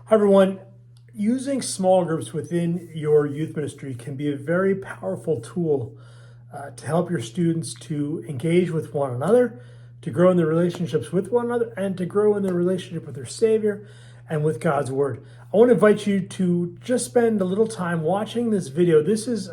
Hi, everyone. Using small groups within your youth ministry can be a very powerful tool to help your students to engage with one another, to grow in their relationships with one another, and to grow in their relationship with their Savior and with God's Word. I want to invite you to just spend a little time watching this video. This is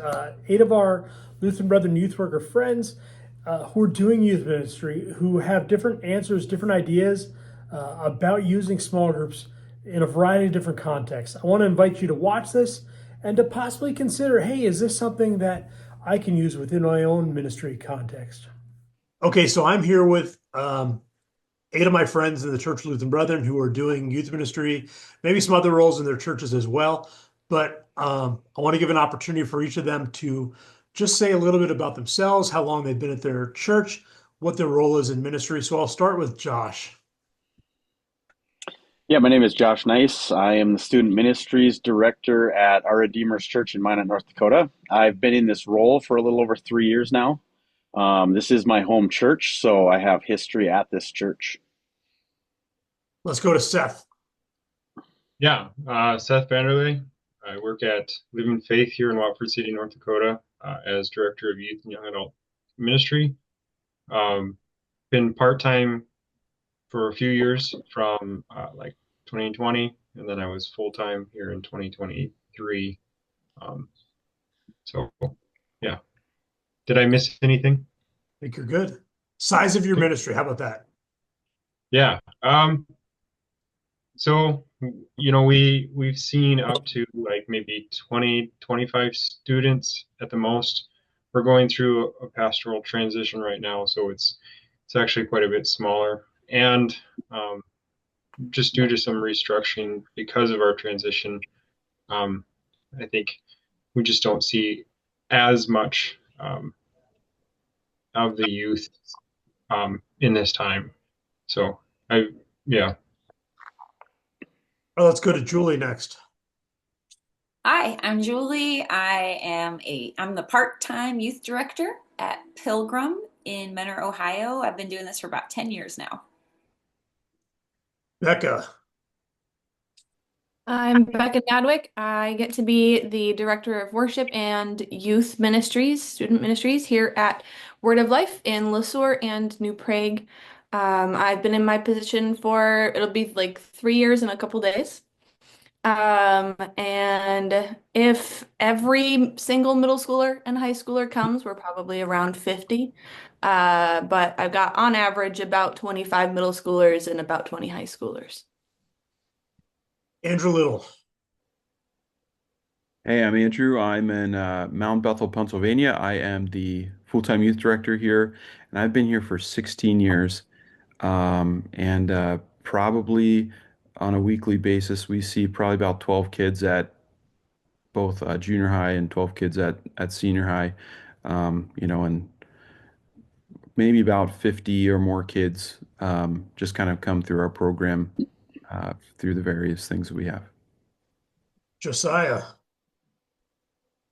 8 of our Lutheran Brethren youth worker friends who are doing youth ministry, who have different answers, different ideas about using small groups in a variety of different contexts. I want to invite you to watch this and to possibly consider, hey, is this something that I can use within my own ministry context? Okay, so I'm here with 8 of my friends in the Church of Lutheran Brethren who are doing youth ministry, maybe some other roles in their churches as well. But I want to give an opportunity for each of them to just say a little bit about themselves, how long they've been at their church, what their role is in ministry. So I'll start with Josh. Yeah, my name is Josh Nice. I am the Student Ministries Director at Our Redeemer's Church in Minot, North Dakota. I've been in this role for a little over 3 years now. This is my home church, so I have history at this church. Let's go to Seth. Yeah, Seth Vanderley. I work at Living Faith here in Watford City, North Dakota, as Director of Youth and Young Adult Ministry. Been part-time for a few years from like 2020, and then I was full-time here in 2023. So, yeah. Did I miss anything? I think you're good. Size of your ministry, how about that? Yeah. So, we've seen up to like maybe 20, 25 students at the most. We're going through a pastoral transition right now, so it's actually quite a bit smaller. And just due to some restructuring because of our transition, I think we just don't see as much of the youth in this time. So yeah. Well, let's go to Julie next. Hi, I'm Julie. I'm the part-time youth director at Pilgrim in Menor, Ohio. I've been doing this for about 10 years now. Becca. I'm Becca Nadwick. I get to be the Director of Worship and Youth Ministries, Student Ministries here at Word of Life in Le Sueur and New Prague. I've been in my position for, it'll be like 3 years and a couple days. And if every single middle schooler and high schooler comes, we're probably around 50. But I've got on average about 25 middle schoolers and about 20 high schoolers. Andrew Little. Hey, I'm Andrew. I'm in Mount Bethel, Pennsylvania. I am the full-time youth director here, and I've been here for 16 years. And probably on a weekly basis, we see probably about 12 kids at both junior high and 12 kids at senior high. And maybe about 50 or more kids just kind of come through our program through the various things that we have. Josiah.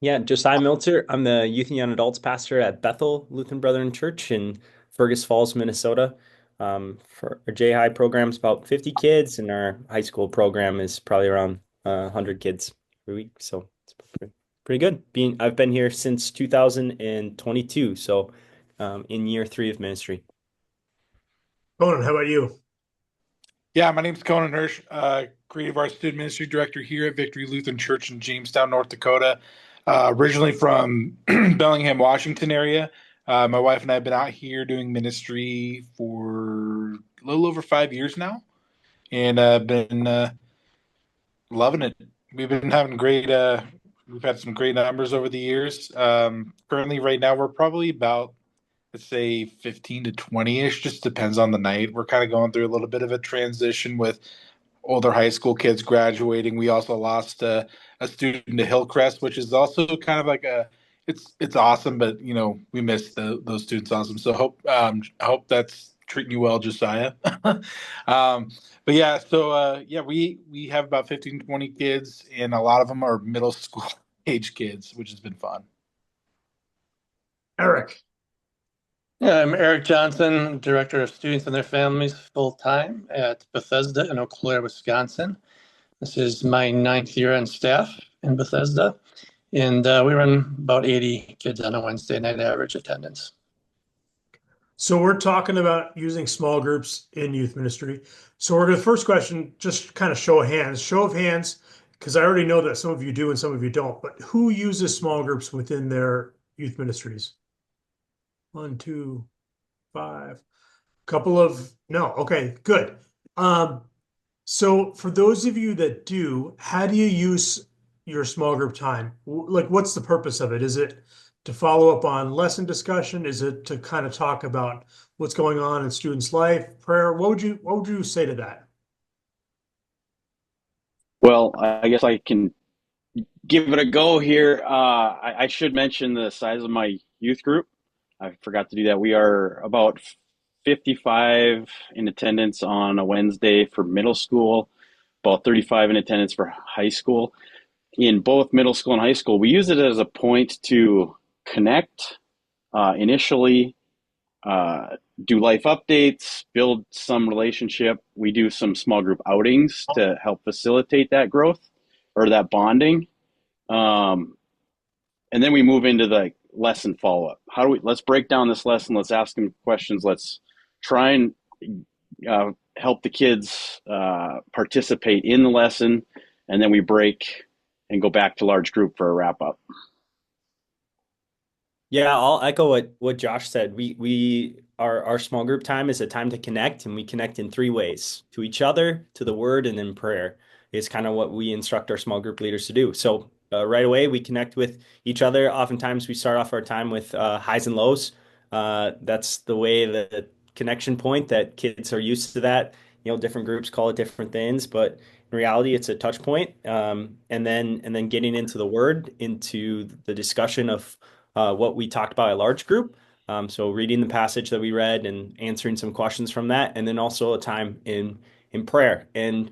Yeah, Josiah Milter. I'm the Youth and Young Adults pastor at Bethel Lutheran Brethren Church in Fergus Falls, Minnesota. For our J High program is about 50 kids, and our high school program is probably around 100 kids per week. So it's pretty good. I've been here since 2022, so in year 3 of ministry. Conan, how about you? Yeah, my name's Conan Hirsch, Creative Arts Student Ministry Director here at Victory Lutheran Church in Jamestown, North Dakota. Originally from Bellingham, Washington area. My wife and I have been out here doing ministry for a little over 5 years now, and been loving it. We've been having we've had some great numbers over the years. Currently, right now, we're probably about, let's say 15 to 20-ish, just depends on the night. We're kind of going through a little bit of a transition with older high school kids graduating. We also lost a student to Hillcrest, which is also kind of like it's awesome, but we miss those students awesome. So I hope that's treating you well, Josiah. But yeah, so we have about 15 to 20 kids, and a lot of them are middle school age kids, which has been fun. Eric. Yeah, I'm Eric Johnson, Director of Students and Their Families full-time at Bethesda in Eau Claire, Wisconsin. This is my 9th year on staff in Bethesda. And we run about 80 kids on a Wednesday night average attendance. So we're talking about using small groups in youth ministry. So we're going to, first question, just kind of show of hands, because I already know that some of you do and some of you don't, but who uses small groups within their youth ministries? 1, 2, 5, couple of, no. Okay, good. So for those of you that do, how do you use your small group time? Like, what's the purpose of it? Is it to follow up on lesson discussion? Is it to kind of talk about what's going on in students' life, prayer? What would you say to that? Well, I guess I can give it a go here. I should mention the size of my youth group. I forgot to do that. We are about 55 in attendance on a Wednesday for middle school, about 35 in attendance for high school. In both middle school and high school, we use it as a point to connect initially, do life updates, build some relationship. We do some small group outings to help facilitate that growth or that bonding. And then we move into the lesson follow-up. Let's break down this lesson. Let's ask them questions. Let's try and help the kids participate in the lesson. And then we break and go back to large group for a wrap up. Yeah, I'll echo what Josh said. Our small group time is a time to connect, and we connect in 3 ways: to each other, to the word, and then prayer is kind of what we instruct our small group leaders to do. So right away, we connect with each other. Oftentimes, we start off our time with highs and lows. That's the way, the connection point that kids are used to that. Different groups call it different things, but in reality, it's a touch point. And then getting into the word, into the discussion of what we talked about at large group. So reading the passage that we read and answering some questions from that, and then also a time in prayer. And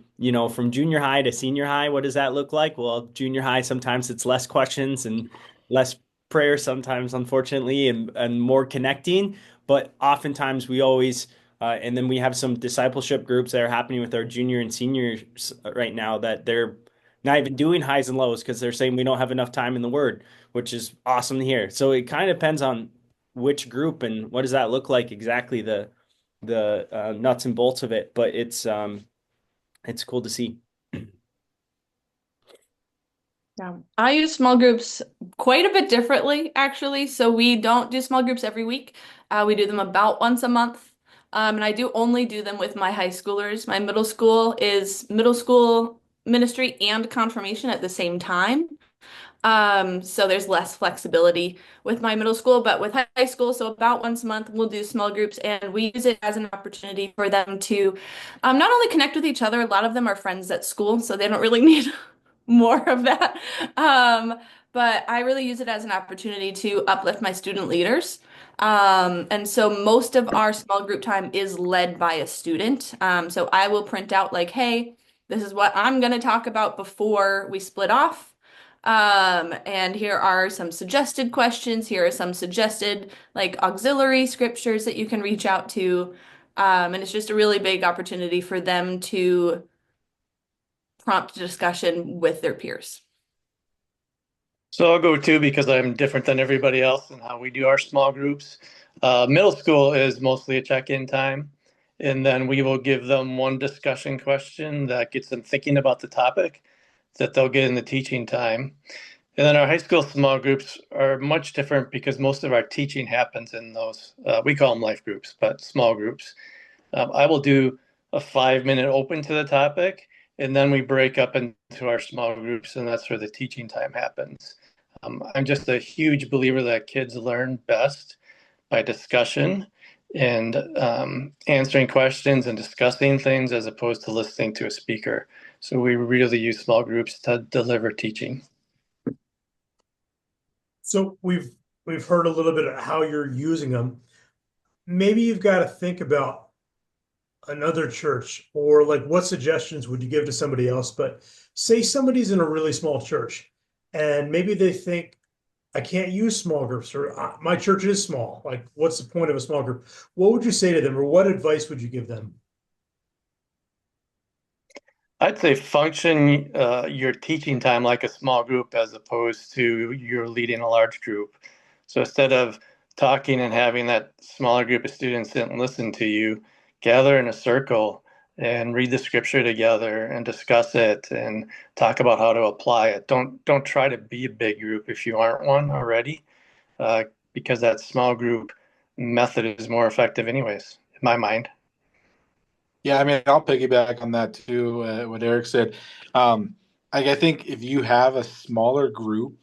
from junior high to senior high, what does that look like? Well, junior high, sometimes it's less questions and less prayer, sometimes, unfortunately, and more connecting. But oftentimes we always and then we have some discipleship groups that are happening with our junior and seniors right now, that they're not even doing highs and lows because they're saying we don't have enough time in the word, which is awesome to hear. So it kind of depends on which group and what does that look like exactly, the nuts and bolts of it. But it's cool to see. Yeah, I use small groups quite a bit differently, actually. So we don't do small groups every week. We do them about once a month. And I do only do them with my high schoolers. My middle school is middle school ministry and confirmation at the same time. So there's less flexibility with my middle school, but with high school, so about once a month, we'll do small groups, and we use it as an opportunity for them to not only connect with each other. A lot of them are friends at school, so they don't really need more of that. But I really use it as an opportunity to uplift my student leaders. And so most of our small group time is led by a student. So I will print out like, hey, this is what I'm going to talk about before we split off. And here are some suggested questions. Here are some suggested like auxiliary scriptures that you can reach out to. And it's just a really big opportunity for them to prompt discussion with their peers. So I'll go too, because I'm different than everybody else in how we do our small groups. Middle school is mostly a check-in time, and then we will give them one discussion question that gets them thinking about the topic that they'll get in the teaching time. And then our high school small groups are much different because most of our teaching happens in those, we call them life groups, but small groups. I will do a 5-minute open to the topic, and then we break up into our small groups, and that's where the teaching time happens. I'm just a huge believer that kids learn best by discussion and answering questions and discussing things as opposed to listening to a speaker. So we really use small groups to deliver teaching. So we've heard a little bit of how you're using them. Maybe you've got to think about another church, or like what suggestions would you give to somebody else? But say somebody's in a really small church and maybe they think, I can't use small groups, or my church is small. Like, what's the point of a small group? What would you say to them, or what advice would you give them? I'd say function your teaching time like a small group as opposed to you're leading a large group. So instead of talking and having that smaller group of students sit and listen to you, gather in a circle and read the scripture together and discuss it and talk about how to apply it. Don't try to be a big group if you aren't one already, because that small group method is more effective anyways, in my mind. Yeah, I mean, I'll piggyback on that too, what Eric said. I think if you have a smaller group,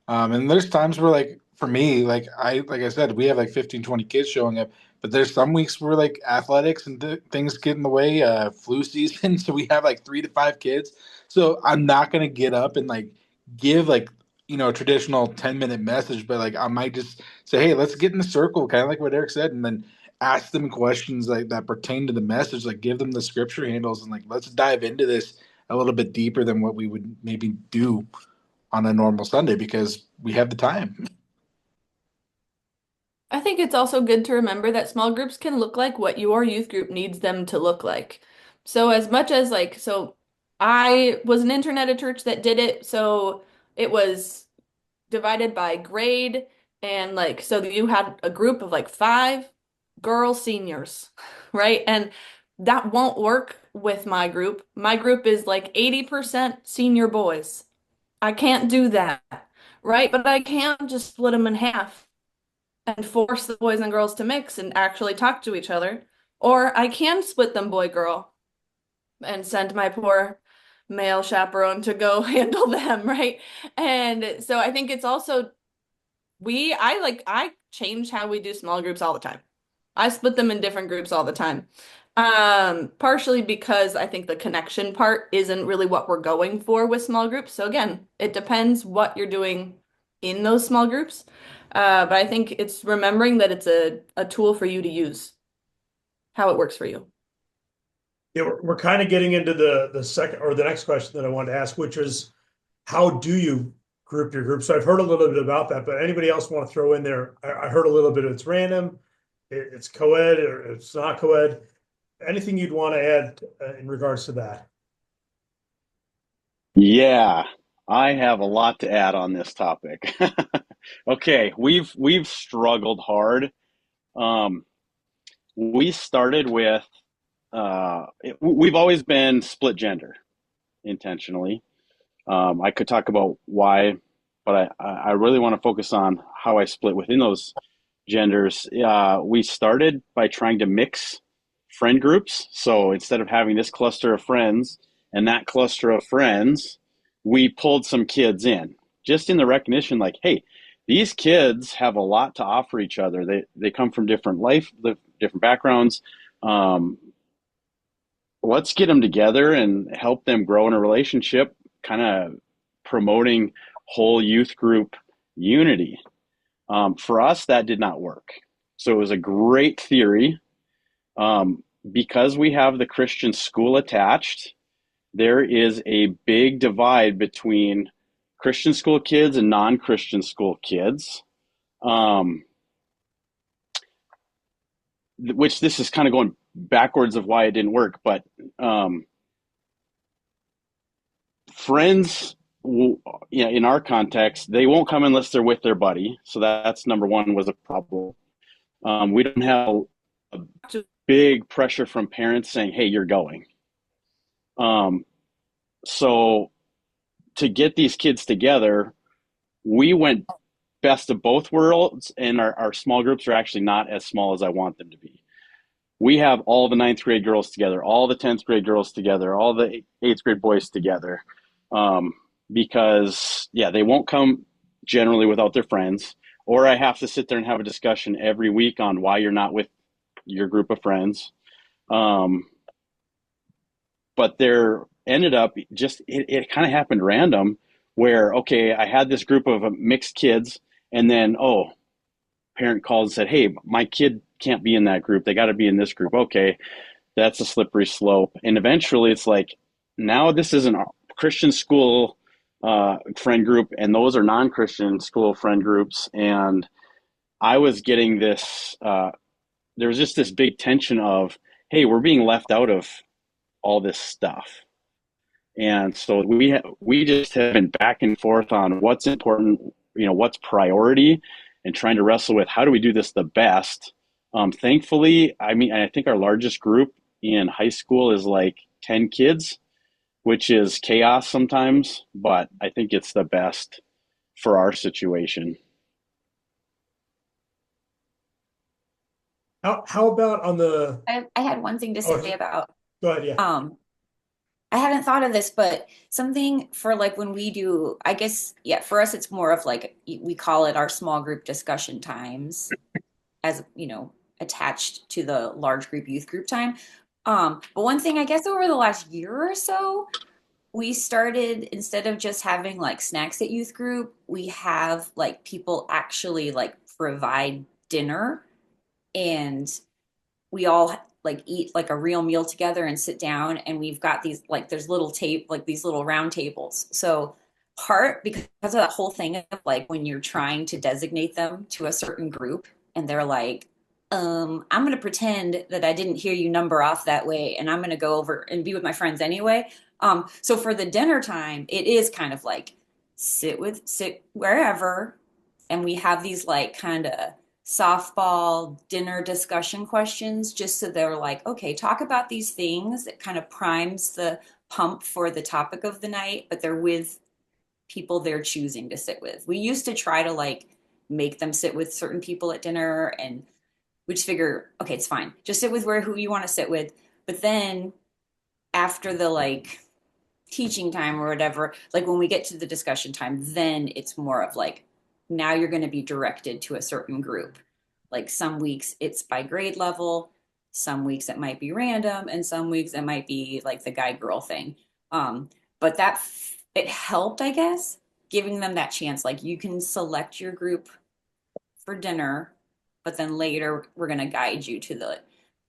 and there's times where like for me, like I said, we have like 15, 20 kids showing up, but there's some weeks where like athletics and things get in the way, flu season, so we have like 3 to 5 kids. So I'm not gonna get up and like give like a traditional 10-minute message, but like I might just say, hey, let's get in the circle, kind of like what Eric said, and then ask them questions like that pertain to the message, like give them the scripture handles and like let's dive into this a little bit deeper than what we would maybe do on a normal Sunday because we have the time. I think it's also good to remember that small groups can look like what your youth group needs them to look like. So as much as like, so I was an intern at a church that did it, so it was divided by grade and like, so you had a group of like 5 girl seniors, right? And that won't work with my group. My group is like 80% senior boys. I can't do that, right? But I can just split them in half and force the boys and girls to mix and actually talk to each other. Or I can split them boy girl and send my poor male chaperone to go handle them, right? And so I think it's also I change how we do small groups all the time. I split them in different groups all the time. Partially because I think the connection part isn't really what we're going for with small groups. So again, it depends what you're doing in those small groups. But I think it's remembering that it's a tool for you to use, how it works for you. Yeah, we're kind of getting into the second or the next question that I wanted to ask, which is how do you group your group? So I've heard a little bit about that, but anybody else want to throw in there? I heard a little bit of it's random, it's co-ed or it's not co-ed. Anything you'd want to add in regards to that? Yeah, I have a lot to add on this topic. Okay, we've struggled hard. Um, we started with we've always been split gender intentionally. I could talk about why, but I really want to focus on how I split within those genders. We started by trying to mix friend groups. So instead of having this cluster of friends and that cluster of friends, we pulled some kids in just in the recognition like, hey, these kids have a lot to offer each other. They come from different different backgrounds. Um, let's get them together and help them grow in a relationship, kind of promoting whole youth group unity. For us, that did not work. So it was a great theory. Because we have the Christian school attached, there is a big divide between Christian school kids and non-Christian school kids. Which this is kind of going backwards of why it didn't work, but friends, in our context, they won't come unless they're with their buddy. So that's number one was a problem. We don't have a big pressure from parents saying, hey, you're going. So to get these kids together, we went best of both worlds, and our small groups are actually not as small as I want them to be. We have all the 9th grade girls together, all the 10th grade girls together, all the 8th grade boys together, because, they won't come generally without their friends, or I have to sit there and have a discussion every week on why you're not with your group of friends. But there ended up it kind of happened random where, okay, I had this group of mixed kids, and then, parent called and said, hey, my kid can't be in that group. They got to be in this group. Okay, that's a slippery slope. And eventually it's like, now this is a Christian school friend group, and those are non-Christian school friend groups. And I was getting this, there was just this big tension of, hey, we're being left out of all this stuff. And so we just have been back and forth on what's important, what's priority, and trying to wrestle with how do we do this the best. Thankfully, I mean, I think our largest group in high school is like 10 kids, which is chaos sometimes, but I think it's the best for our situation. How about on the? I had one thing to Oh, say about go ahead. Yeah. I hadn't thought of this, but something for like when we do, I guess, yeah, for us, it's more of like we call it our small group discussion times as, attached to the large group youth group time. But one thing I guess over the last year or so, we started instead of just having like snacks at youth group, we have like people actually like provide dinner and we all like eat like a real meal together and sit down and we've got these like there's little tape like these little round tables. So part because of that whole thing of like when you're trying to designate them to a certain group and they're like I'm going to pretend that I didn't hear you number off that way and I'm going to go over and be with my friends anyway. So for the dinner time it is kind of like sit wherever and we have these like kind of softball dinner discussion questions just so they're like, okay, talk about these things. It kind of primes the pump for the topic of the night, but they're with people they're choosing to sit with. We used to try to like make them sit with certain people at dinner and we just figure, okay, it's fine. Just sit with who you want to sit with. But then after the like teaching time or whatever, like when we get to the discussion time, then it's more of like, now you're going to be directed to a certain group. Like some weeks it's by grade level, some weeks it might be random, and some weeks it might be like the guy girl thing. But it helped, I guess, giving them that chance. Like you can select your group for dinner, but then later we're going to guide you to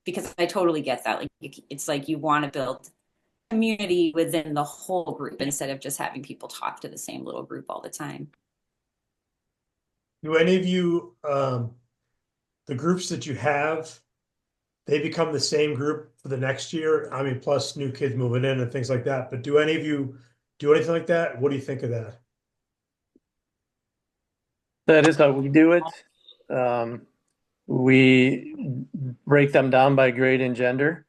because I totally get that. Like it's like you want to build community within the whole group instead of just having people talk to the same little group all the time. Do any of you, the groups that you have, they become the same group for the next year? I mean, plus new kids moving in and things like that. But do any of you do anything like that? What do you think of that? That is how we do it. We break them down by grade and gender,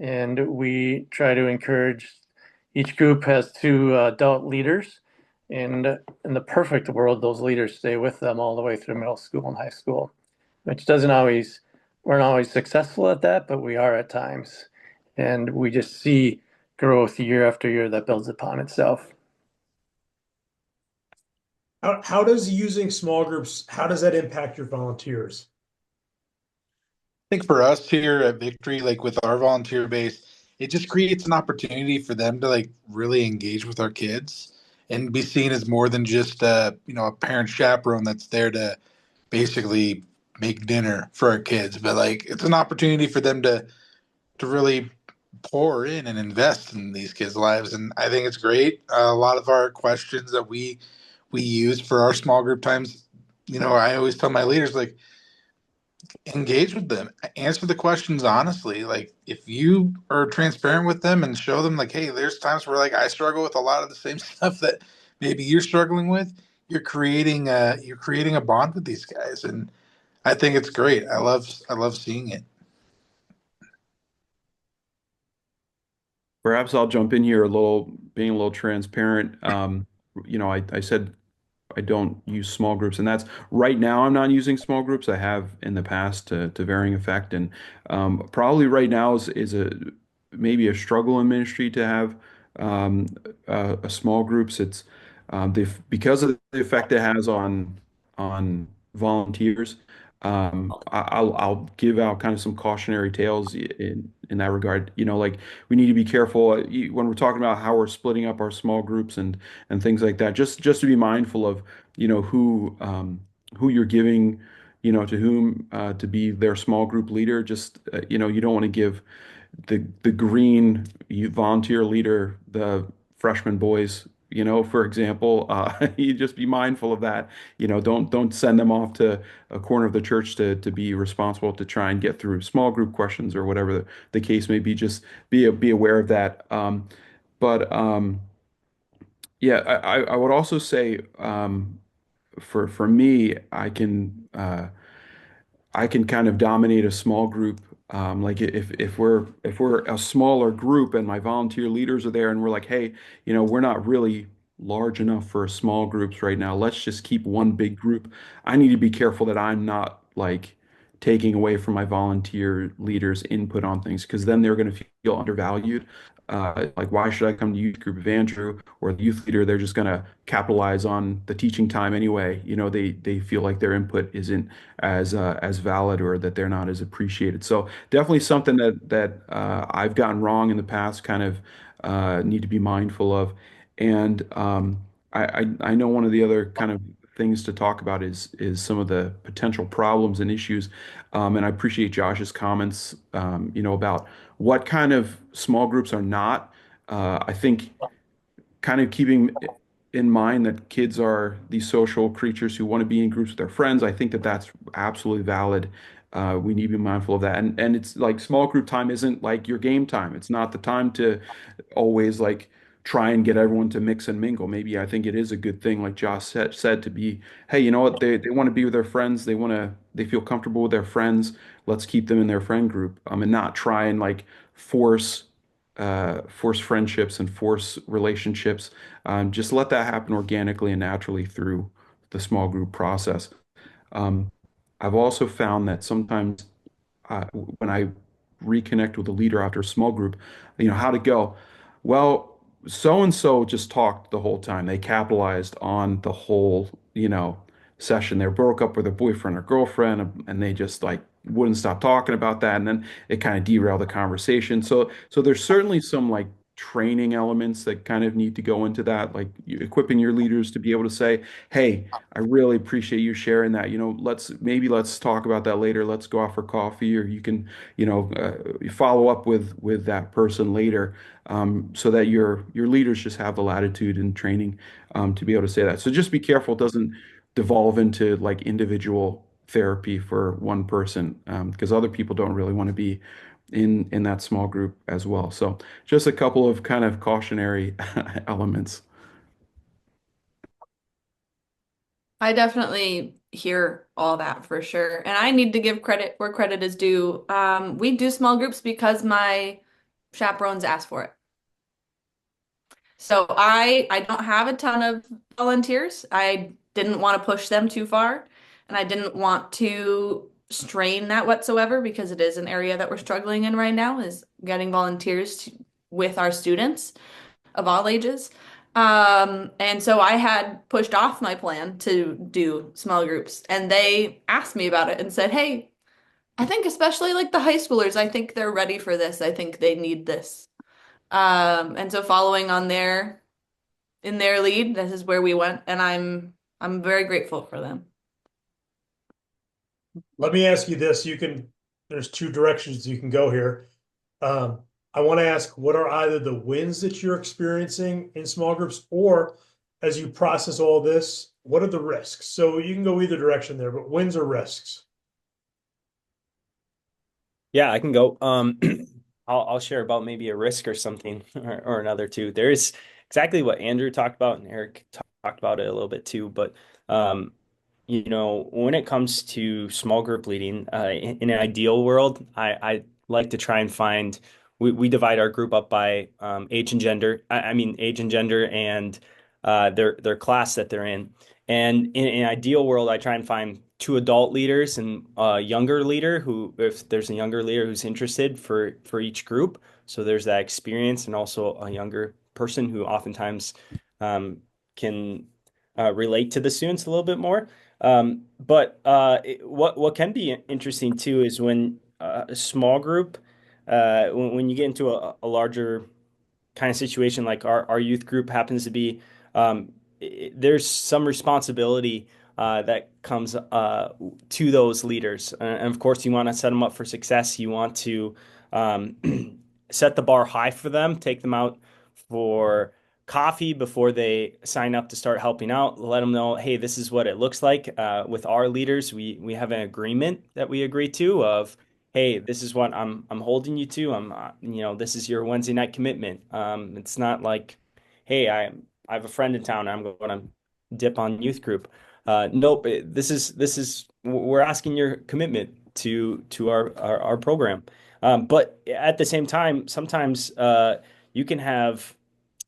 and we try to encourage each group has two adult leaders. And in the perfect world, those leaders stay with them all the way through middle school and high school, which we're not always successful at that, but we are at times. And we just see growth year after year that builds upon itself. How does using small groups, how does that impact your volunteers? I think for us here at Victory, like with our volunteer base, it just creates an opportunity for them to like really engage with our kids and be seen as more than just a parent chaperone that's there to basically make dinner for our kids, but like it's an opportunity for them to really pour in and invest in these kids' lives, and I think it's great. A lot of our questions that we use for our small group times, I always tell my leaders like engage with them, answer the questions honestly. Like if you are transparent with them and show them like, hey, there's times where like I struggle with a lot of the same stuff that maybe you're struggling with, you're creating a bond with these guys, and I think it's great. I love seeing it. Perhaps I'll jump in here being a little transparent. I said I don't use small groups, and that's right now I'm not using small groups. I have in the past to varying effect, and probably right now is maybe a struggle in ministry to have a small groups. It's because of the effect it has on volunteers. I'll give out kind of some cautionary tales in that regard. Like we need to be careful when we're talking about how we're splitting up our small groups and things like that. Just to be mindful of who you're giving to whom to be their small group leader. Just you don't want to give the green volunteer leader the freshman boys. For example, you just be mindful of that. Don't send them off to a corner of the church to be responsible to try and get through small group questions or whatever the case may be. Just be aware of that. But yeah, I would also say for me, I can kind of dominate a small group. Like if we're a smaller group and my volunteer leaders are there and we're like, hey, we're not really large enough for small groups right now. Let's just keep one big group. I need to be careful that I'm not like taking away from my volunteer leaders' input on things because then they're going to feel undervalued. Like, why should I come to youth group if Andrew or the youth leader? They're just going to capitalize on the teaching time anyway. They feel like their input isn't as valid or that they're not as appreciated. So definitely something that I've gotten wrong in the past, kind of need to be mindful of. And I know one of the other kind of things to talk about is some of the potential problems and issues. And I appreciate Josh's comments, about what kind of small groups are not. I think kind of keeping in mind that kids are these social creatures who want to be in groups with their friends. I think that that's absolutely valid. We need to be mindful of that. And it's like small group time isn't like your game time. It's not the time to always like try and get everyone to mix and mingle. Maybe I think it is a good thing, like Josh said to be, hey, you know what? They want to be with their friends. They feel comfortable with their friends. Let's keep them in their friend group. And not try and like force force friendships and force relationships. Just let that happen organically and naturally through the small group process. Um, I've also found that sometimes when I reconnect with a leader after a small group, how'd it go? Well, so and so just talked the whole time. They capitalized on the whole, session. They broke up with their boyfriend or girlfriend, and they just like wouldn't stop talking about that, and then it kind of derailed the conversation. So there's certainly some like training elements that kind of need to go into that, like equipping your leaders to be able to say, "Hey, I really appreciate you sharing that. Let's talk about that later. Let's go out for coffee, or you can, follow up with that person later, so that your leaders just have the latitude and training to be able to say that. So just be careful it doesn't devolve into like individual therapy for one person, because other people don't really want to be in that small group as well. So just a couple of kind of cautionary elements. I definitely hear all that for sure. And I need to give credit where credit is due. We do small groups because my chaperones asked for it. So I don't have a ton of volunteers. I didn't want to push them too far, and I didn't want to strain that whatsoever because it is an area that we're struggling in right now is getting volunteers with our students of all ages. And so I had pushed off my plan to do small groups, and they asked me about it and said, "Hey, I think especially like the high schoolers, I think they're ready for this. I think they need this." And so following on in their lead, this is where we went, and I'm very grateful for them. Let me ask you this. There's two directions you can go here. I want to ask, what are either the wins that you're experiencing in small groups, or as you process all this, what are the risks? So you can go either direction there, but wins or risks? Yeah, I can go. I'll share about maybe a risk or something or another too. There is exactly what Andrew talked about, and Eric talked about it a little bit too. But when it comes to small group leading, in an ideal world, I like to try and find. We divide our group up by age and gender. I mean age and gender and their class that they're in. And in an ideal world, I try and find two adult leaders and a younger leader who, if there's a younger leader who's interested for each group. So there's that experience and also a younger person who oftentimes can relate to the students a little bit more. But what can be interesting too is when a small group, when you get into a larger kind of situation like our youth group happens to be, there's some responsibility that comes to those leaders. And of course, you want to set them up for success. You want to um, set the bar high for them, take them out for coffee before they sign up to start helping out. Let them know, hey, this is what it looks like. With our leaders, we have an agreement that we agree to of, hey, this is what I'm holding you to. This is your Wednesday night commitment. It's not like, hey, I have a friend in town. I'm going to dip on youth group. Nope. This is we're asking your commitment to our program. But at the same time, sometimes you can have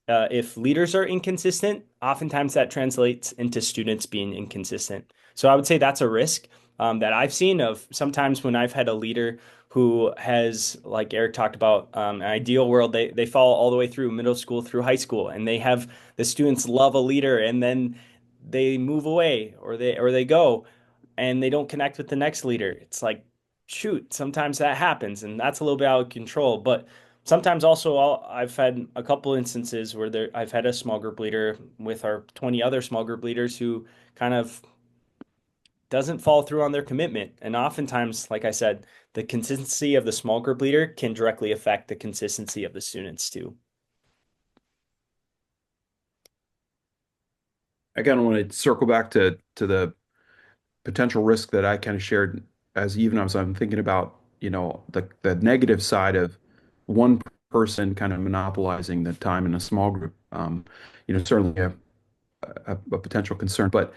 if leaders are inconsistent, oftentimes that translates into students being inconsistent. So I would say that's a risk that I've seen of sometimes when I've had a leader who has, like Eric talked about, an ideal world, they follow all the way through middle school through high school, and they have the students love a leader, and then they move away or they go and they don't connect with the next leader. It's like, shoot, sometimes that happens, and that's a little bit out of control. But sometimes also I've had a couple instances where I've had a small group leader with our 20 other small group leaders who kind of doesn't follow through on their commitment. And oftentimes, like I said, the consistency of the small group leader can directly affect the consistency of the students too. Again, I want to circle back to the potential risk that I kind of shared as I'm thinking about, the negative side of one person kind of monopolizing the time in a small group. Certainly a potential concern. But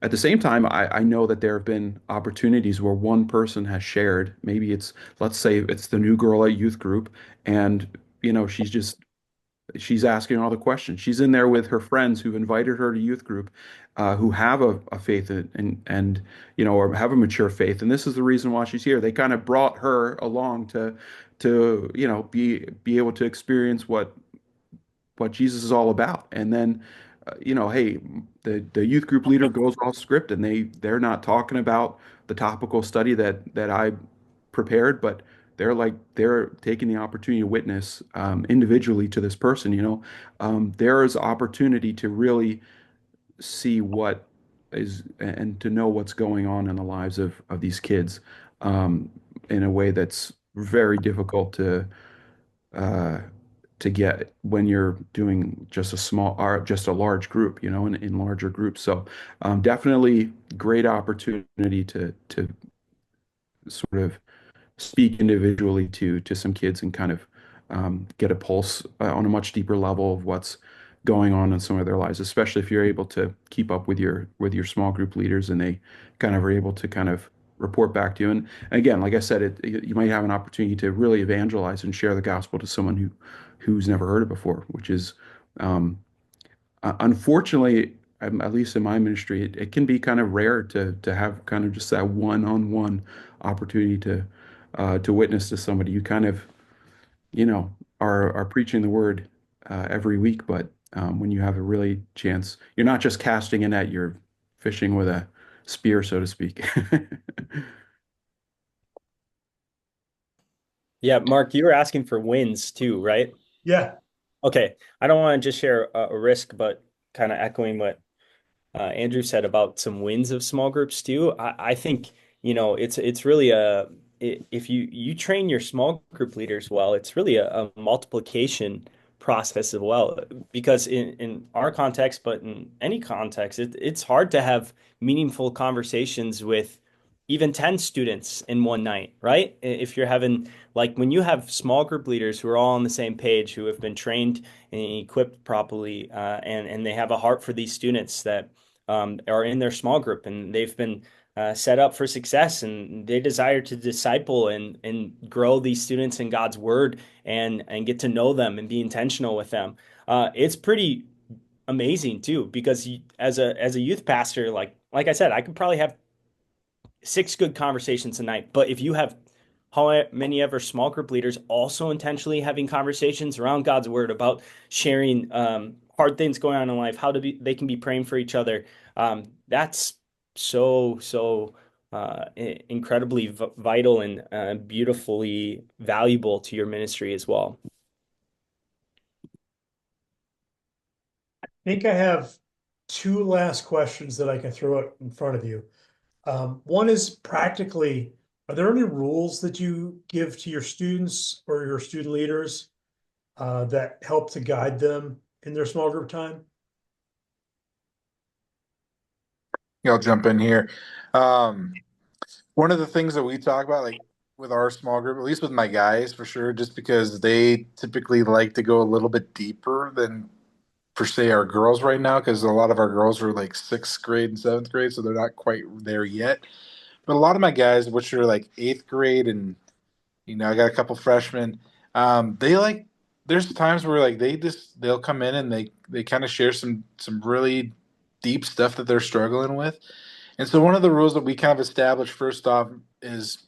at the same time, I know that there have been opportunities where one person has shared, maybe let's say it's the new girl at youth group, and, she's asking all the questions. She's in there with her friends who've invited her to youth group, who have a faith and or have a mature faith. And this is the reason why she's here. They kind of brought her along to be able to experience what Jesus is all about. And then, hey, the youth group leader goes off script, and they're not talking about the topical study that I prepared, but they're taking the opportunity to witness individually to this person. There is opportunity to really see what is and to know what's going on in the lives of these kids in a way that's very difficult uh, to get when you're doing just a small or just a large group, in larger groups. So definitely great opportunity to sort of speak individually to some kids and kind of get a pulse on a much deeper level of what's going on in some of their lives, especially if you're able to keep up with your small group leaders and they kind of are able to kind of report back to you. And again, like I said, you might have an opportunity to really evangelize and share the gospel to someone who's never heard it before, which is unfortunately, at least in my ministry, it can be kind of rare to have kind of just that one-on-one opportunity to witness to somebody. You kind of, are preaching the word every week, but when you have a really chance, you're not just casting a net, you're fishing with a spear, so to speak. Yeah, Mark, you were asking for wins too, right? Yeah. Okay, I don't want to just share a risk, but kind of echoing what Andrew said about some wins of small groups too. I think it's really if you train your small group leaders well, it's really a multiplication process as well. Because in our context, but in any context, it's hard to have meaningful conversations with even 10 students in one night, right? If you're having like when you have small group leaders who are all on the same page, who have been trained and equipped properly, and they have a heart for these students that are in their small group, and they've been set up for success, and they desire to disciple and grow these students in God's word and get to know them and be intentional with them. It's pretty amazing too, because as a youth pastor, like I said, I could probably have 6 good conversations a night, but if you have how many ever small group leaders also intentionally having conversations around God's word about sharing hard things going on in life, they can be praying for each other. That's so incredibly vital and beautifully valuable to your ministry as well. I think I have 2 last questions that I can throw out in front of you. One is practically, are there any rules that you give to your students or your student leaders that help to guide them in their small group time? Yeah, I'll jump in here. One of the things that we talk about, like with our small group, at least with my guys for sure, just because they typically like to go a little bit deeper than per se our girls right now, because a lot of our girls are like sixth grade and seventh grade, so they're not quite there yet. But a lot of my guys, which are like eighth grade, and I got a couple freshmen, they like. There's times where like they'll come in and they kind of share some really deep stuff that they're struggling with. And so one of the rules that we kind of established first off is,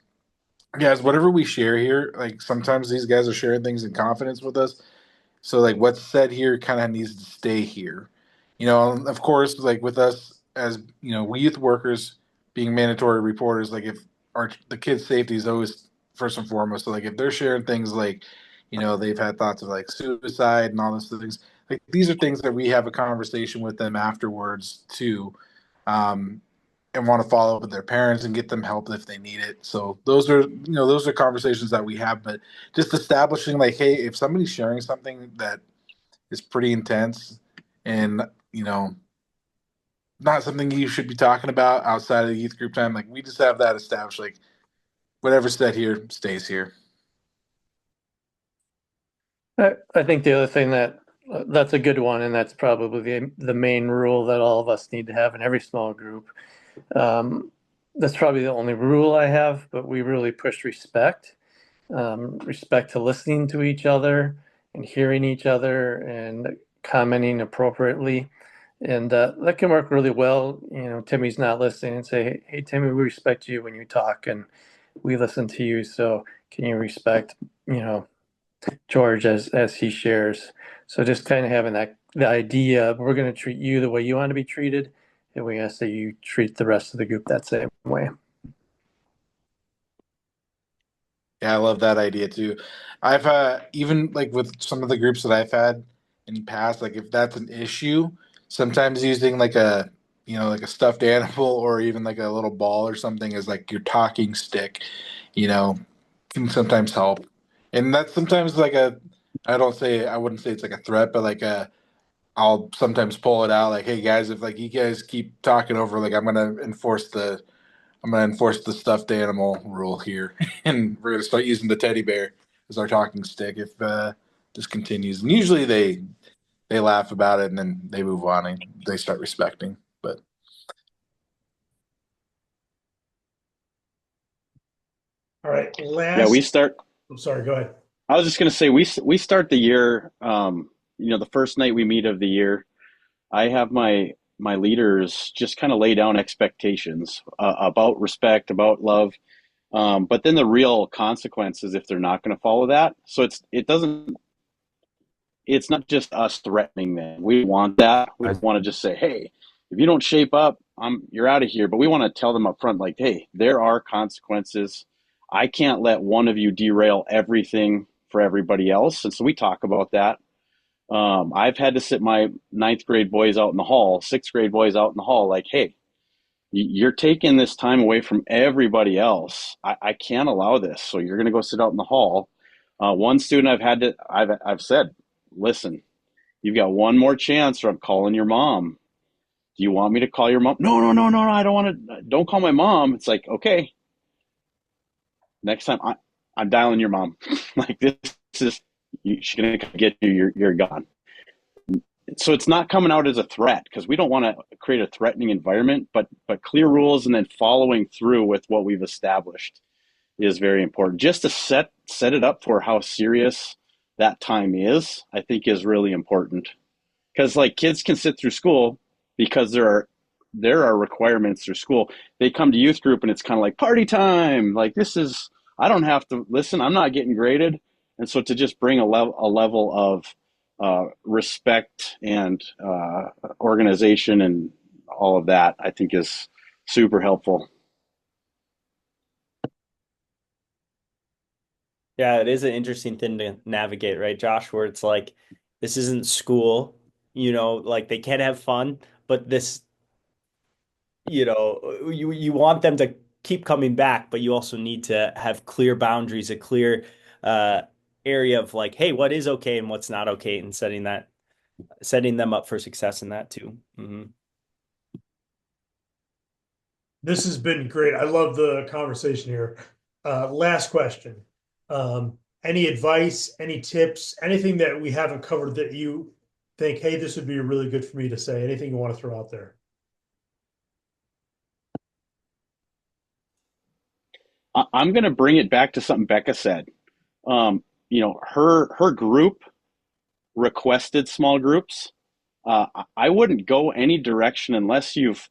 guys, whatever we share here, like sometimes these guys are sharing things in confidence with us. So like what's said here kind of needs to stay here. Of course, like with us as, we youth workers being mandatory reporters, like if the kids' safety is always first and foremost. So like if they're sharing things like, they've had thoughts of like suicide and all those things, like these are things that we have a conversation with them afterwards too. And want to follow up with their parents and get them help if they need it. So those are conversations that we have, but just establishing like, hey, if somebody's sharing something that is pretty intense and, not something you should be talking about outside of the youth group time, like we just have that established, like whatever's said here stays here. I think the other thing that's a good one, and that's probably the main rule that all of us need to have in every small group. That's probably the only rule I have, but we really push respect, respect to listening to each other and hearing each other and commenting appropriately. And that can work really well. Timmy's not listening and say, hey, Timmy, we respect you when you talk and we listen to you. So can you respect, George as he shares? So just kind of having the idea of we're going to treat you the way you want to be treated, and we ask that you treat the rest of the group that same way. Yeah, I love that idea too. I've even like with some of the groups that I've had in the past, like if that's an issue, sometimes using like like a stuffed animal or even like a little ball or something as like your talking stick, can sometimes help. And that's sometimes like I wouldn't say it's like a threat, but like I'll sometimes pull it out like, hey guys, if like you guys keep talking over, like I'm gonna enforce the stuffed animal rule here, and we're gonna start using the teddy bear as our talking stick if this continues. And usually they laugh about it and then they move on and they start respecting. But All right. Yeah, we start. I'm sorry. Go ahead. I was just going to say we start the year. The first night we meet of the year, I have my leaders just kind of lay down expectations about respect, about love, but then the real consequences if they're not going to follow that. So it's not just us threatening them. We want that. We want to just say, hey, if you don't shape up, you're out of here. But we want to tell them up front, like, hey, there are consequences. I can't let one of you derail everything for everybody else. And so we talk about that. I've had to sit my ninth grade boys out in the hall, sixth grade boys out in the hall, like, hey, you're taking this time away from everybody else. I can't allow this. So you're going to go sit out in the hall. One student I've said, listen, you've got one more chance or I'm calling your mom. Do you want me to call your mom? No, I don't want to. Don't call my mom. It's like, okay, next time I'm dialing your mom. Like this is, she's going to get you. You're gone. So it's not coming out as a threat because we don't want to create a threatening environment, but clear rules and then following through with what we've established is very important. Just to set it up for how serious that time is, I think is really important. Because like kids can sit through school because there are requirements through school. They come to youth group and it's kind of like party time. Like I don't have to listen. I'm not getting graded. And so to just bring a level of respect and organization and all of that, I think is super helpful. Yeah, it is an interesting thing to navigate, right, Josh? Where it's like, this isn't school, like they can't have fun, but this, you want them to keep coming back, but you also need to have clear boundaries, a clear area of like, hey, what is okay and what's not okay, and setting them up for success in that too. Mm-hmm. This has been great. I love the conversation here. Last question. Any advice, any tips, anything that we haven't covered that you think, hey, this would be really good for me to say? Anything you want to throw out there? I'm going to bring it back to something Becca said. Her group requested small groups. I wouldn't go any direction unless you've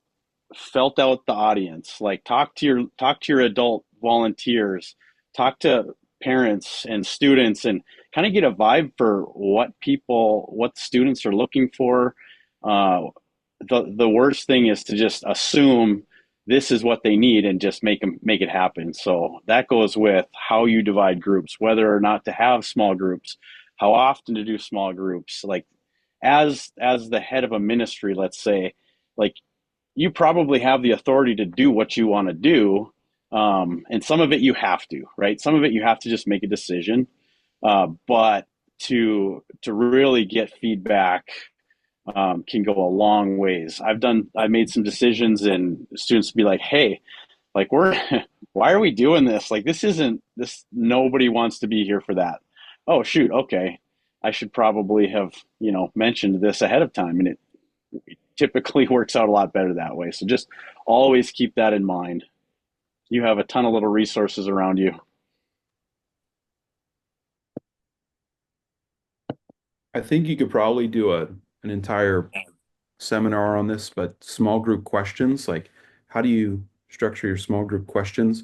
felt out the audience. Like talk to your adult volunteers, talk to parents and students, and kind of get a vibe for what students are looking for. The worst thing is to just assume this is what they need and just make it happen. So that goes with how you divide groups, whether or not to have small groups, how often to do small groups. Like as the head of a ministry, let's say, like you probably have the authority to do what you want to do. And some of it you have to, right? Some of it you have to just make a decision. But to really get feedback can go a long ways. I've made some decisions and students be like, hey, like why are we doing this? Like nobody wants to be here for that. Oh shoot, okay. I should probably have, mentioned this ahead of time, and it typically works out a lot better that way. So just always keep that in mind. You have a ton of little resources around you. I think you could probably do an entire seminar on this, but small group questions, like how do you structure your small group questions?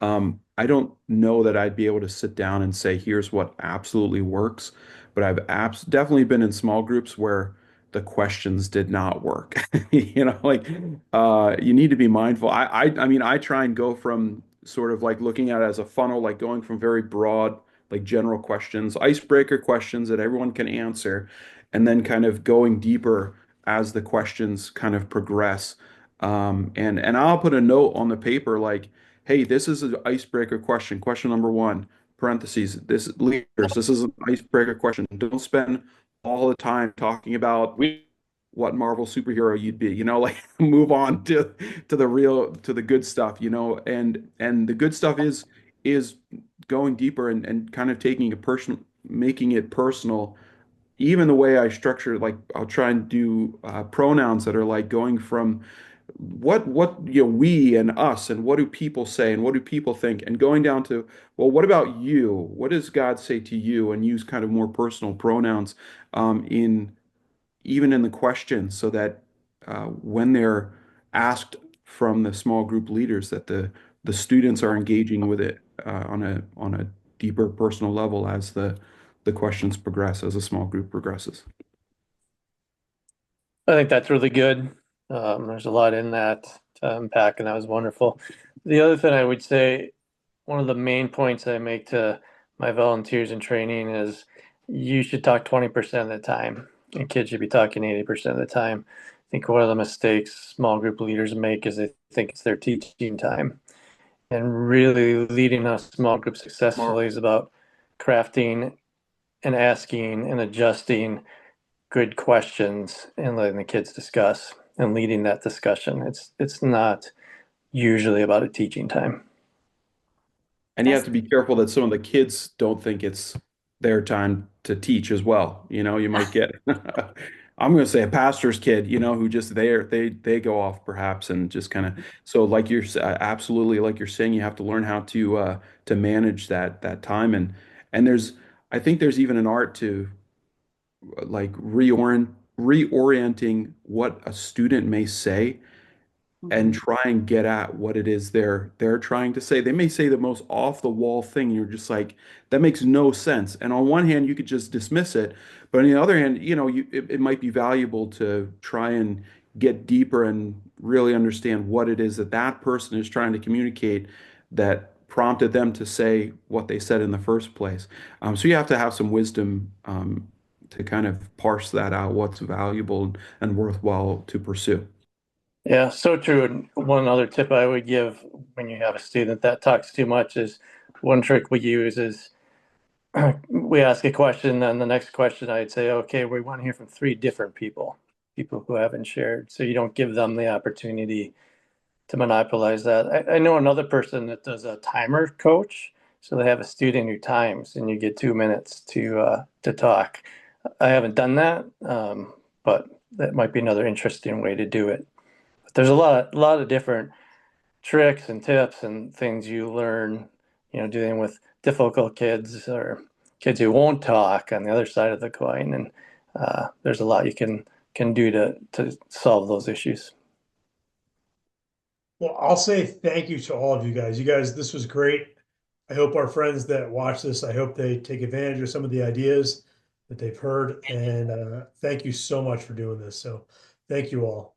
I don't know that I'd be able to sit down and say, here's what absolutely works, but I've definitely been in small groups where the questions did not work. You need to be mindful. I mean, I try and go from sort of like looking at it as a funnel, like going from very broad, like general questions, icebreaker questions that everyone can answer, and then kind of going deeper as the questions kind of progress. And I'll put a note on the paper like, hey, this is an icebreaker question. Question number one, parentheses, this leaders, this is an icebreaker question. Don't spend all the time talking about what Marvel superhero you'd be, like move on to the good stuff, and the good stuff is going deeper and kind of taking making it personal. Even the way I structure, like I'll try and do pronouns that are like going from what we and us and what do people say and what do people think, and going down to, well, what about you? What does God say to you? And use kind of more personal pronouns in even in the questions, so that when they're asked from the small group leaders, that the students are engaging with it on a deeper personal level as the questions progress, as a small group progresses. I think that's really good. There's a lot in that to unpack, and that was wonderful. The other thing I would say, one of the main points I make to my volunteers in training is you should talk 20% of the time, and kids should be talking 80% of the time. I think one of the mistakes small group leaders make is they think it's their teaching time. And really leading a small group successfully is about crafting and asking and adjusting good questions and letting the kids discuss and leading that discussion. It's not usually about a teaching time. And you have to be careful that some of the kids don't think it's their time to teach as well. You might get, I'm going to say a pastor's kid, who just they go off perhaps and just kind of, so like you're absolutely, like you're saying, you have to learn how to manage that time. And I think there's even an art to like reorienting what a student may say and try and get at what it is they're trying to say. They may say the most off the wall thing. You're just like, that makes no sense. And on one hand, you could just dismiss it, but on the other hand, it might be valuable to try and get deeper and really understand what it is that person is trying to communicate that prompted them to say what they said in the first place. So you have to have some wisdom to kind of parse that out, what's valuable and worthwhile to pursue. Yeah, so true. And one other tip I would give when you have a student that talks too much is, one trick we use is we ask a question, then the next question I'd say, okay, we want to hear from 3 different people who haven't shared. So you don't give them the opportunity monopolize that. I know another person that does a timer coach. So they have a student who times, and you get 2 minutes to talk. I haven't done that, but that might be another interesting way to do it. But there's a lot of different tricks and tips and things you learn, dealing with difficult kids or kids who won't talk on the other side of the coin. And there's a lot you can do to solve those issues. Well, I'll say thank you to all of you guys. You guys, this was great. I hope our friends that watch this, I hope they take advantage of some of the ideas that they've heard. And thank you so much for doing this. So thank you all.